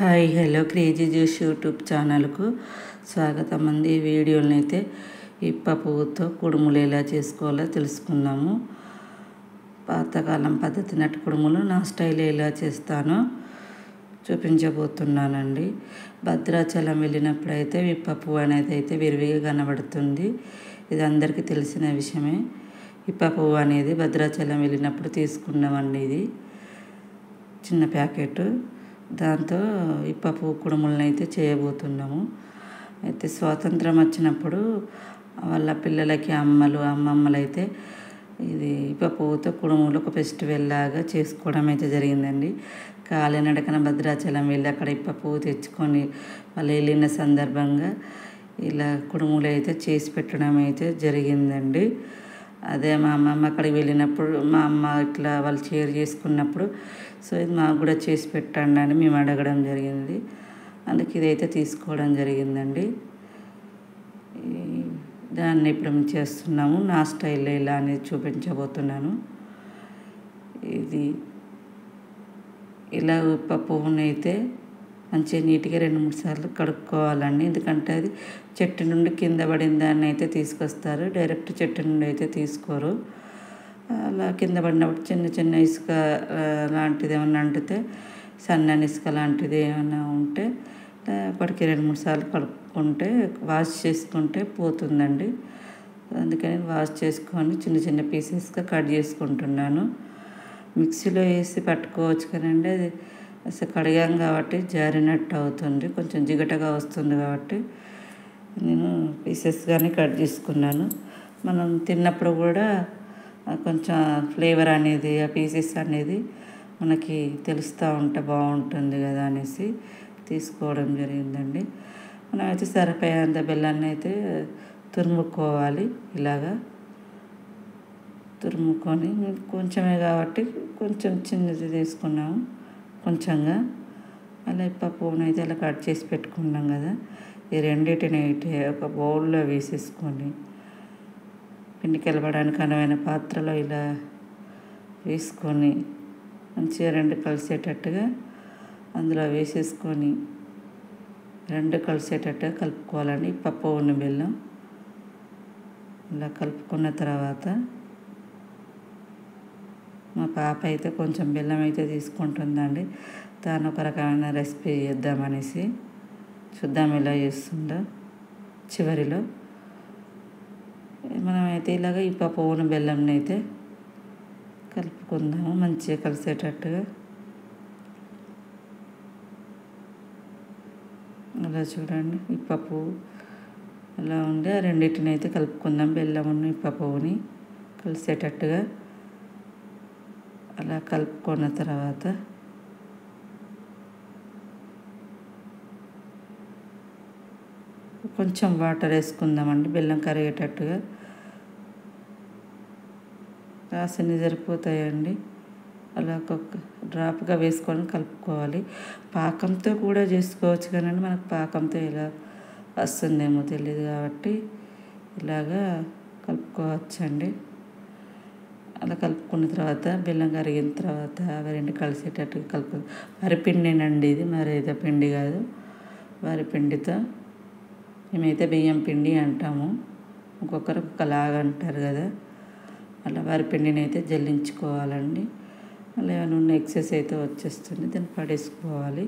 Hi hello crazy juice YouTube ఛానల్కు స్వాగతం అండి. ఈ వీడియోని అయితే ఇప్ప పువ్వుతో కుడుములు ఎలా చేసుకోవాలో తెలుసుకుందాము. పాతకాలం పద్ధతి నట్టు కుడుములు నా స్టైల్ ఎలా చేస్తానో చూపించబోతున్నానండి. భద్రాచలం వెళ్ళినప్పుడు అయితే ఇప్ప పువ్వు అనేది అయితే విరివిగా కనబడుతుంది. ఇది అందరికీ తెలిసిన విషయమే. ఇప్ప పువ్వు అనేది భద్రాచలం వెళ్ళినప్పుడు తీసుకున్నామండి. ఇది చిన్న ప్యాకెట్. దాంతో ఇప్ప పువ్వు కుడుములను అయితే చేయబోతున్నాము. అయితే స్వాతంత్రం వచ్చినప్పుడు వాళ్ళ పిల్లలకి అమ్మమ్మలు అయితే ఇది ఇప్ప పువ్వుతో కుడుములు ఒక ఫెస్టివల్ లాగా చేసుకోవడం అయితే జరిగిందండి. కాలినడకన భద్రాచలం వెళ్ళి అక్కడ ఇప్ప పువ్వు తెచ్చుకొని వాళ్ళు వెళ్ళిన సందర్భంగా ఇలా కుడుములు అయితే చేసి పెట్టడం అయితే జరిగిందండి. అదే మా అమ్మమ్మ అక్కడికి వెళ్ళినప్పుడు మా అమ్మ ఇట్లా వాళ్ళు షేర్ చేసుకున్నప్పుడు సో ఇది మాకు కూడా చేసి పెట్టండి అని మేము అడగడం జరిగింది. అందుకే ఇదైతే తీసుకోవడం జరిగిందండి. దాన్ని ఇప్పుడు మేము చేస్తున్నాము. నా స్టైల్లో ఇలా అనేది చూపించబోతున్నాను. ఇది ఇలా ఉప్ప పువ్వుని అయితే మంచిగా నీట్గా 2-3 సార్లు కడుక్కోవాలండి. ఎందుకంటే అది చెట్టు నుండి కింద పడిన దాన్ని అయితే తీసుకొస్తారు, డైరెక్ట్ చెట్టు నుండి అయితే తీసుకోరు. అలా కింద పడినప్పుడు చిన్న చిన్న ఇసుక లాంటిది ఏమన్నా అంటితే, సన్నని ఇసుక లాంటిది ఏమైనా ఉంటే అప్పటికి 2-3 సార్లు కడుక్కుంటే వాష్ చేసుకుంటే పోతుందండి. అందుకని వాష్ చేసుకొని చిన్న చిన్న పీసెస్గా కట్ చేసుకుంటున్నాను. మిక్సీలో వేసి పట్టుకోవచ్చు కానండి, అది అసలు కడిగాం కాబట్టి జారినట్టు అవుతుంది, కొంచెం జిగటగా వస్తుంది. కాబట్టి నేను పీసెస్గానే కట్ చేసుకున్నాను. మనం తిన్నప్పుడు కూడా కొంచెం ఫ్లేవర్ అనేది ఆ పీసెస్ అనేది మనకి తెలుస్తూ ఉంటే బాగుంటుంది కదా అనేసి తీసుకోవడం జరిగిందండి. మనం అయితే సరిపోయేంత బెల్లాన్ని అయితే తురుముకోవాలి. ఇలాగా తురుముకొని కొంచెమే కాబట్టి కొంచెం చిన్నది తీసుకున్నాము, కొంచెంగా. అలా ఇప్ప పువ్వును అయితే అలా కట్ చేసి పెట్టుకున్నాం కదా, ఈ రెండింటిని అయితే ఒక బౌల్లో వేసేసుకొని పిండి కలపడానికి అనువైన పాత్రలో ఇలా వేసుకొని మంచిగా 2 కలిసేటట్టుగా అందులో వేసేసుకొని 2 కలిసేటట్టుగా కలుపుకోవాలండి. ఇప్ప పువ్వుని బెల్లం ఇలా కలుపుకున్న తర్వాత మా పాప అయితే కొంచెం బెల్లం అయితే తీసుకుంటుందండి. తాను ఒక రకమైన రెసిపీ చేద్దామనేసి చూద్దాం ఎలా చేస్తుందో. చివరిలో మనమైతే ఇలాగ ఇప్ప పువ్వును బెల్లంని అయితే కలుపుకుందాము మంచిగా కలిసేటట్టుగా. అలా చూడండి, ఇప్ప పువ్వు అలా ఉండి ఆ రెండింటిని అయితే కలుపుకుందాం. బెల్లమును ఇప్ప పువ్వుని కలిసేటట్టుగా అలా కలుపుకున్న తర్వాత కొంచెం వాటర్ వేసుకుందామండి, బెల్లం కరిగేటట్టుగా. కాసిని సరిపోతాయండి. అలా ఒక్కొక్క డ్రాప్గా వేసుకొని కలుపుకోవాలి. పాకంతో కూడా చేసుకోవచ్చు కానీ మనకు పాకంతో ఎలా వస్తుందేమో తెలియదు కాబట్టి ఇలాగా కలుపుకోవచ్చండి. అలా కలుపుకున్న తర్వాత బెల్లం కరిగిన తర్వాత అవి 2 కలిసేటట్టుగా కలుపు. వరిపిండినండి ఇది, మరేదో పిండి కాదు, వరిపిండితో. మేమైతే బియ్యం పిండి అంటాము, ఒక్కొక్కరు ఒక్కొక్కలాగా అంటారు కదా. అలా వరిపిండిని అయితే జల్లించుకోవాలండి. అలా ఏమైనా ఉన్న ఎక్సెస్ అయితే వచ్చేస్తుంది, దాన్ని పడేసుకోవాలి.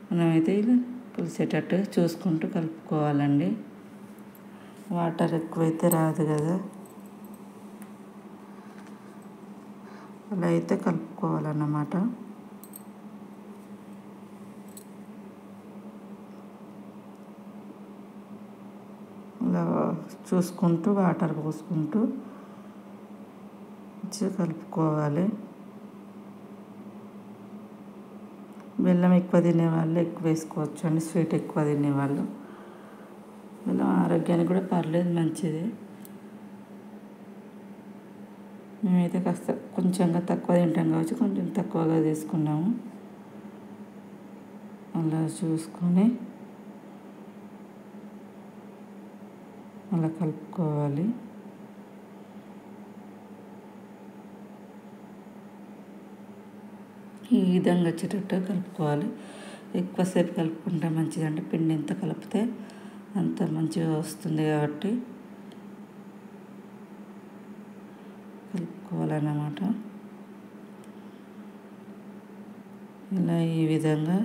మనమైతే ఇలా కలిసేటట్టుగా చూసుకుంటూ కలుపుకోవాలండి. వాటర్ ఎక్కువైతే రాదు కదా, అలా అయితే కలుపుకోవాలన్నమాట. ఇలా చూసుకుంటూ వాటర్ పోసుకుంటూ మంచిగా కలుపుకోవాలి. బెల్లం ఎక్కువ తినేవాళ్ళు ఎక్కువ వేసుకోవచ్చు అండి, స్వీట్ ఎక్కువ తినేవాళ్ళు. బెల్లం ఆరోగ్యానికి కూడా పర్లేదు, మంచిది. మేమైతే కాస్త కొంచెంగా తక్కువ తింటాం కావచ్చు కొంచెం తక్కువగా తీసుకున్నాము. అలా చూసుకొని అలా కలుపుకోవాలి. ఈ ఈ విధంగా వచ్చేటట్టు కలుపుకోవాలి. ఎక్కువసేపు కలుపుకుంటే మంచిదండి. పిండి ఎంత కలిపితే అంత మంచిగా వస్తుంది కాబట్టి కలుపుకోవాలన్నమాట. ఇలా ఈ విధంగా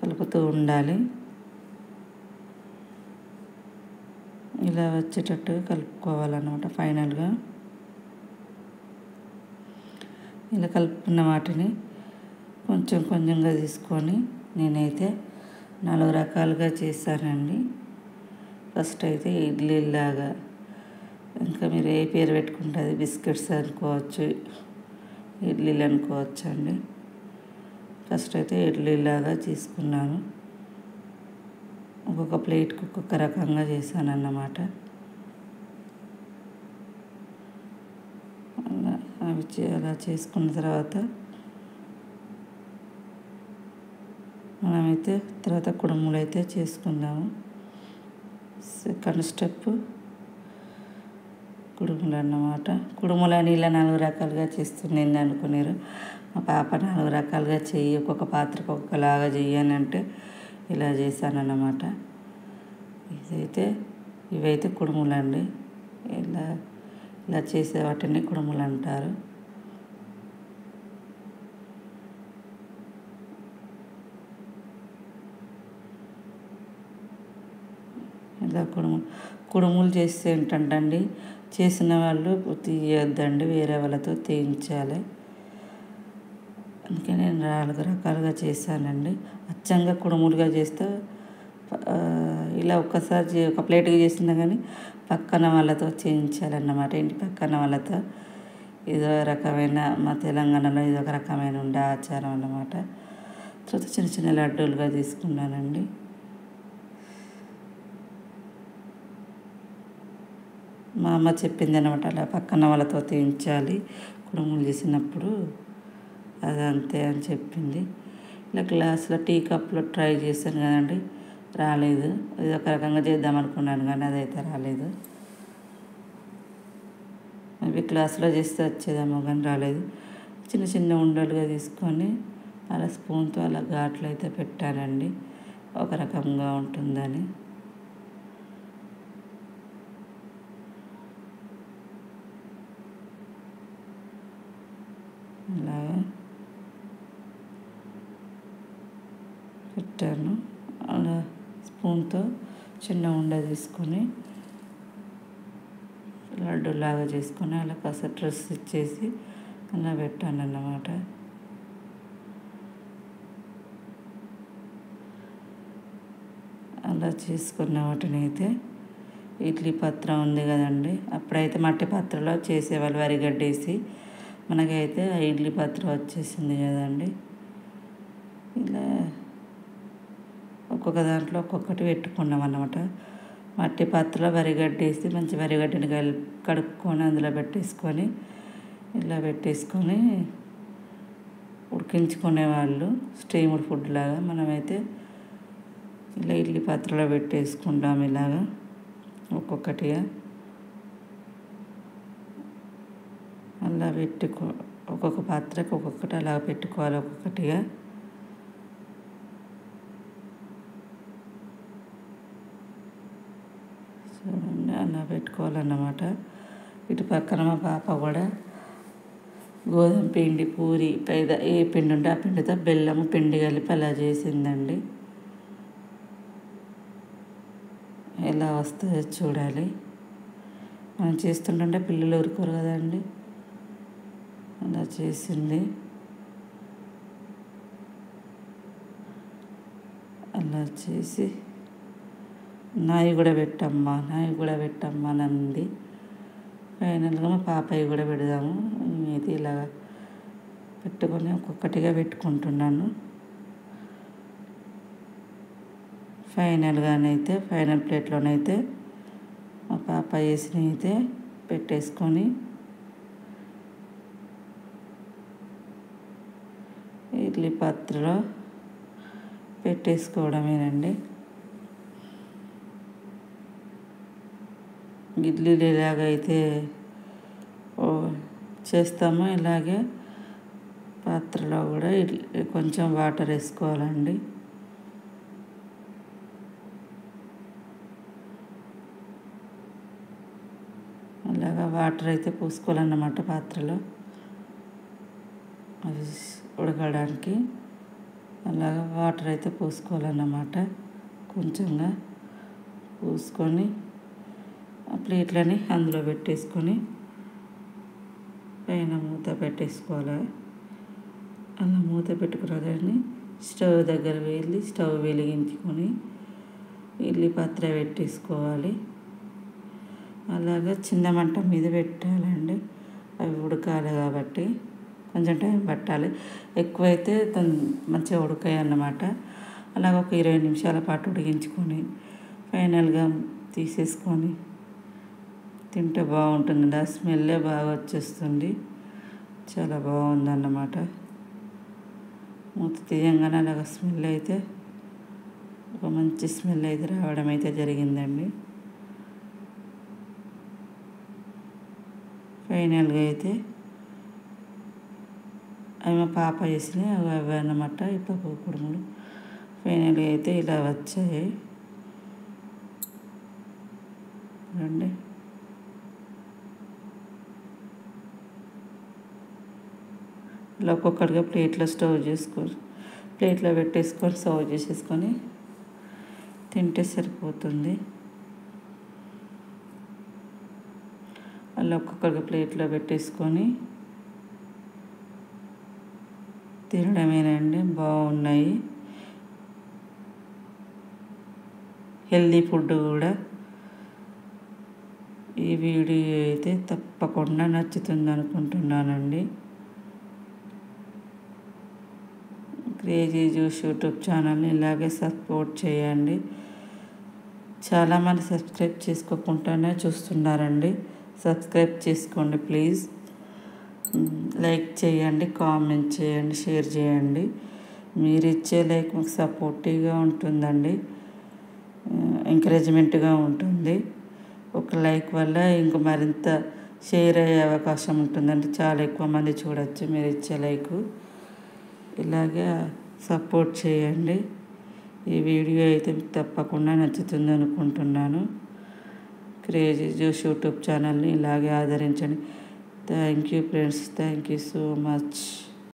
కలుపుతూ ఉండాలి. ఇలా వచ్చేటట్టు కలుపుకోవాలన్నమాట. ఫైనల్గా ఇలా కలుపుకున్న వాటిని కొంచెం కొంచెంగా తీసుకొని నేనైతే 4 రకాలుగా చేశానండి. ఫస్ట్ అయితే ఇడ్లీలాగా, ఇంకా మీరు ఏ పేరు పెట్టుకుంటుంది, బిస్కెట్స్ అనుకోవచ్చు, ఇడ్లీలు అనుకోవచ్చు అండి. ఫస్ట్ అయితే ఇడ్లీలాగా తీసుకున్నాను. ఒక్కొక్క ప్లేట్కి ఒక్కొక్క రకంగా చేశాను అన్నమాట. అలా చేసుకున్న తర్వాత మనమైతే తర్వాత కుడుములు అయితే చేసుకుందాము. సెకండ్ స్టెప్ కుడుములు అన్నమాట. కుడుములని ఇలా 4 రకాలుగా చేస్తుంది అనుకున్నారు. మా పాప 4 రకాలుగా చెయ్యి, ఒక్కొక్క పాత్రకు ఒక్కొక్కలాగా చెయ్యని అంటే ఇలా చేశానన్నమాట. ఇవైతే కుడుములు అండి. ఇలా చేసే వాటిని కుడుములు అంటారు. ఇలా కుడుములు చేస్తే ఏంటంటండి, చేసిన వాళ్ళు తీయొద్దండి, వేరే వాళ్ళతో తీయించాలి. అందుకే నేను 4 రకాలుగా చేశానండి. అచ్చంగా కుడుములుగా చేస్తే ఇలా ఒక్కసారి ఒక ప్లేట్గా చేసినా కానీ పక్కన వాళ్ళతో చేయించాలన్నమాట. ఇంటి పక్కన వాళ్ళతో ఇదో రకమైన, మా తెలంగాణలో ఇదొక రకమైన ఉండే ఆచారం అన్నమాట. తర్వాత చిన్న చిన్న లడ్డూలుగా తీసుకున్నానండి. మా అమ్మ చెప్పింది అనమాట, అలా పక్కన వాళ్ళతో తీయించాలి కుడుములు చేసినప్పుడు, అదంతే అని చెప్పింది. ఇలా గ్లాసులో టీ కప్లో ట్రై చేశాను కదండి, రాలేదు. ఇది ఒక రకంగా చేద్దాం అనుకున్నాను కానీ అదైతే రాలేదు. అవి గ్లాసులో చేస్తే వచ్చేదేమో కానీ రాలేదు. చిన్న చిన్న ఉండలుగా తీసుకొని అలా స్పూన్తో అలా ఘాట్లు అయితే పెట్టానండి, ఒక రకంగా ఉంటుందని. అలాగా పెట్టాను. అలా స్పూన్తో చిన్న ఉండ తీసుకొని లడ్డూలాగా చేసుకొని అలా కాస్త డ్రెస్ ఇచ్చేసి అలా పెట్టాను అన్నమాట. అలా చేసుకున్న వాటిని అయితే ఇడ్లీ పాత్ర ఉంది కదండి, అప్పుడైతే మట్టి పాత్రలో చేసేవాళ్ళు వరిగడ్డేసి. మనకైతే ఆ ఇడ్లీ పాత్ర వచ్చేసింది కదండి. ఇలా ఒక్కొక్క దాంట్లో ఒక్కొక్కటి పెట్టుకున్నాం అన్నమాట. మట్టి పాత్రలో వరిగడ్డేసి మంచి వరిగడ్డని కడుక్కొని అందులో పెట్టేసుకొని ఇలా పెట్టేసుకొని ఉడికించుకునేవాళ్ళు, స్టీమ్డ్ ఫుడ్ లాగా. మనమైతే ఇలా ఇడ్లీ పాత్రలో పెట్టేసుకుంటాం ఇలాగా ఒక్కొక్కటిగా. అలా ఒక్కొక్క పాత్రకు ఒక్కొక్కటి అలా పెట్టుకోవాలి ఒక్కొక్కటిగా. చూడండి, అలా పెట్టుకోవాలన్నమాట. ఇటు పక్కన మా పాప కూడా గోధుమ పిండి పూరి ఏ పిండి ఉంటే ఆ పిండితో బెల్లము పిండి కలిపి అలా చేసిందండి. ఎలా వస్తుందో చూడాలి. మనం చేస్తుంటే పిల్లలు ఊరుకోరు కదండి, అలా చేసింది. అలా చేసి నాయి కూడా పెట్టమ్మా అని అంది. ఫైనల్గా మా పాపయ్య కూడా పెడదాము ఇది ఇలా పెట్టుకొని ఒక్కొక్కటిగా పెట్టుకుంటున్నాను. ఫైనల్ ప్లేట్లోనైతే మా పాప వేసినవి అయితే పెట్టేసుకొని ఇడ్లీ పాత్రలో పెట్టేసుకోవడమేనండి. ఇడ్లీలు ఎలాగైతే చేస్తామో ఇలాగే పాత్రలో కూడా కొంచెం వాటర్ వేసుకోవాలండి. అలాగా వాటర్ అయితే పోసుకోవాలన్నమాట పాత్రలో అవి ఉడకడానికి. అలాగా వాటర్ అయితే పోసుకోవాలన్నమాట. కొంచెంగా పోసుకొని ఆ ప్లేట్లని అందులో పెట్టేసుకొని పైన మూత పెట్టేసుకోవాలి. అలా మూత పెట్టుకున్నదాన్ని స్టవ్ దగ్గర వెళ్ళి స్టవ్ వెలిగించుకొని ఇడ్లీ పాత్ర పెట్టేసుకోవాలి. అలాగా చిన్న మంట మీద పెట్టాలండి. అవి ఉడకాలి కాబట్టి కొంచెం టైం పట్టాలి. ఎక్కువైతే మంచిగా ఉడకాయి అన్నమాట. అలాగ ఒక 20 నిమిషాల పాటు ఉడికించుకొని ఫైనల్గా తీసేసుకొని తింటే బాగుంటుంది. ఆ స్మెల్లే బాగా వచ్చేస్తుంది. చాలా బాగుందన్నమాట. మూత తీయంగానే అలాగ స్మెల్ అయితే ఒక మంచి స్మెల్ అయితే రావడం అయితే జరిగిందండి. ఫైనల్గా అయితే అవి మా పాప చేసినాయి అవి అన్నమాట. ఈ పప్పు కుడుములు ఫైనల్గా అయితే ఇలా వచ్చాయి రండి. ఇలా ఒక్కొక్కటిగా ప్లేట్లో ప్లేట్లో పెట్టేసుకొని సర్వ్ చేసేసుకొని తింటే సరిపోతుంది. అలా ఒక్కొక్కటిగా ప్లేట్లో పెట్టేసుకొని తినడమేనండి. బాగున్నాయి. హెల్దీ ఫుడ్ కూడా. ఈ వీడియో అయితే తప్పకుండా నచ్చుతుంది అనుకుంటున్నానండి. క్రేజీ జ్యూస్ యూట్యూబ్ ఛానల్ని ఇలాగే సపోర్ట్ చేయండి. చాలామంది సబ్స్క్రైబ్ చేసుకోకుండానే చూస్తున్నారండి. సబ్స్క్రైబ్ చేసుకోండి ప్లీజ్. లైక్ చేయండి, కామెంట్ చేయండి, షేర్ చేయండి. మీరు ఇచ్చే లైక్ మాకు సపోర్టివ్గా ఉంటుందండి, ఎంకరేజ్మెంట్గా ఉంటుంది. ఒక లైక్ వల్ల ఇంకా మరింత షేర్ అయ్యే అవకాశం ఉంటుందండి. చాలా ఎక్కువ మంది చూడవచ్చు మీరు ఇచ్చే లైక్. ఇలాగే సపోర్ట్ చేయండి. ఈ వీడియో అయితే మీకు తప్పకుండా నచ్చుతుంది అనుకుంటున్నాను. క్రేజీ జ్యూస్ యూట్యూబ్ ఛానల్ని ఇలాగే ఆదరించండి. Thank you friends. Thank you so much.